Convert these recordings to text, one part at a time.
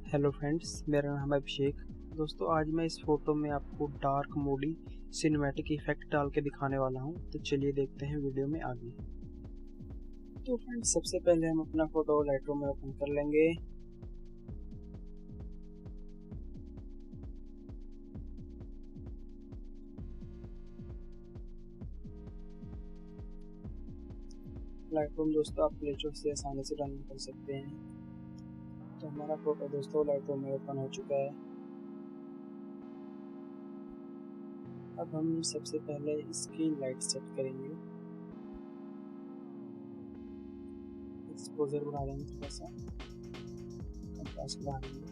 Hello friends, मेरा नाम है अभिषेक। दोस्तों, आज मैं इस फोटो में आपको डार्क मोडी सिनेमैटिक इफेक्ट डाल के दिखाने वाला हूं। तो चलिए देखते हैं वीडियो में आगे। तो फ्रेंड्स, सबसे पहले हम अपना फोटो लाइटरूम में ओपन कर लेंगे। लाइटरूम दोस्तों आप प्ले स्टोर से आसानी से डाउनलोड कर सकते हैं। तो हमारा फोटो दोस्तों लाइटरूम में ओपन हो चुका है। अब हम सबसे पहले इसकी लाइट सेट करेंगे। एक्सपोजर बढ़ा देंगे, थोड़ा सा कंट्रास्ट बढ़ा देंगे,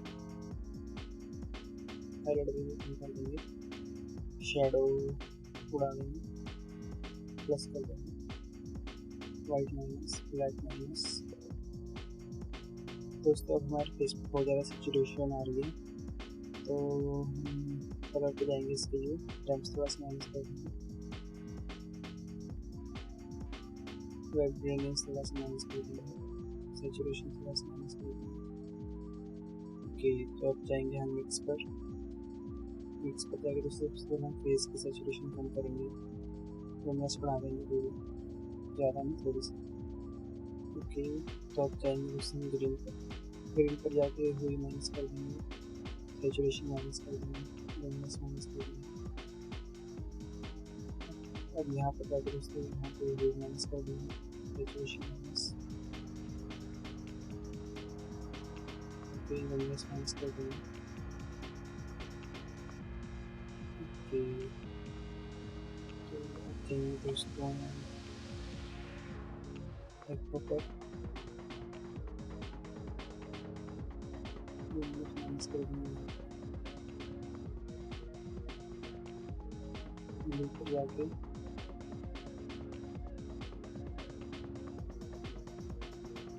हाईलाइट भी कम कर देंगे, शैडो उड़ा देंगे, प्लस कर देंगे, वाइट माइनस, ब्लैक माइनस। दोस्तों अब हमारे फेस पर बहुत ज़्यादा सेचुरेशन आ रही है, तो हम कलर पे जाएंगे। इसके लिए टेम्प्स थोड़ा सा माइनस कर देंगे, वाइब्रेंस थोड़ा सा माइनस कर देंगे, सेचुरेशन थोड़ा सा माइनस कर देंगे। ओके, तो अब जाएंगे हम मिक्स पर जाकर दोस्तों हम फेस की सेचुरेशन कम करेंगे, ब्राइटनेस बढ़ा देंगे थोड़ी, ज़्यादा नहीं, थोड़ी सी। ओके, तो अब जाएंगे दोस्तों ग्रीन पर जाके हुई माइनस कर देंगे, सेचुरेशन माइनस कर देंगे, ब्राइटनेस माइनस कर देंगे। अब यहाँ पर जाकर दोस्तों यहाँ पे हुई माइनस कर देंगे, सेचुरेशन माइनस, ब्राइटनेस माइनस कर देंगे। ओके, तो जाएंगे दोस्तों apko पर माइनस कर देंगे, ब्लू पर जाके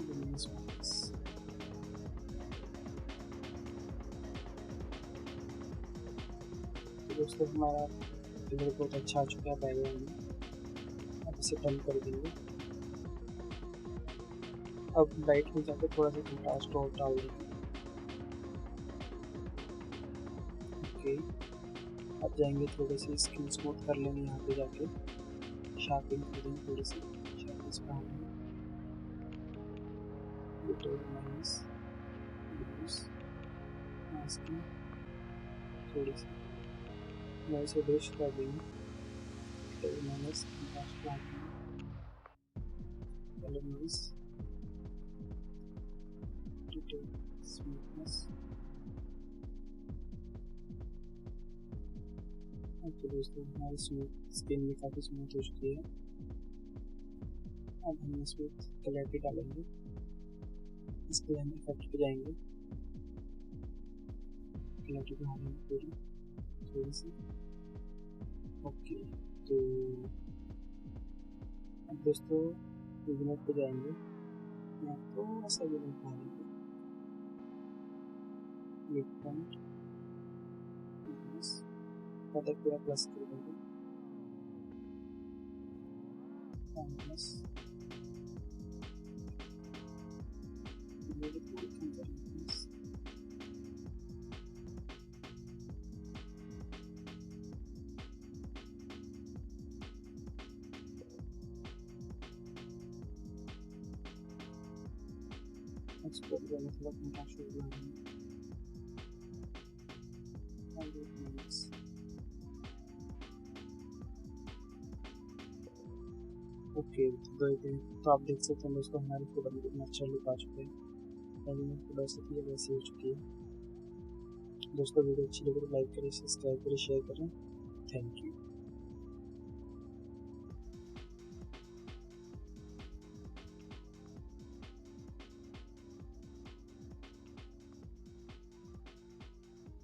माइनस। तो दोस्तों हमारा कलर बहुत अच्छा आ चुका है बैकग्राउंड में। अब इसे डन कर देंगे। अब लाइट में जाकर थोड़ा सा कंट्रास्ट और डाल देंगे। ओके, अब जाएंगे थोड़ी सी स्किन स्मूथ कर लेंगे, यहाँ पे जाके शार्पिंग कर देंगे, थोड़ी सी शार्पनेस बढ़ाएंगे, माइनस मास्किंग थोड़ी सी नॉइस रिड्यूस कर देंगे, माइनस कंट्रास्ट बढ़ा देंगे, कलर नॉइस, स्मूथनेस। तो दोस्तों हमारी स्किन भी काफ़ी स्मूथ हो चुकी है। अब हम इसमें क्लैरिटी डालेंगे। इसके लिए हम इफेक्ट पे जाएंगे, क्लैरिटी बढ़ाएंगे पूरी थोड़ी सी। ओके, तो अब दोस्तों उमेद पे जाएंगे, यहाँ थोड़ा सा भी बढ़ाएंगे, मिड पॉइंट तक पूरा प्लस कर देंगे, प्लस एक्सपोर्ट करने थोड़ा कंट्रास्ट बढ़ाएंगे। ओके, तो आप देख सकते हैं दोस्तों हमारी फोटो में कितना अच्छा लुक आ चुका है। पहले फोटो ऐसे थी, वैसे हो चुकी है। दोस्तों वीडियो अच्छी लगे तो लाइक करें, सब्सक्राइब करें, शेयर करें। Thank you.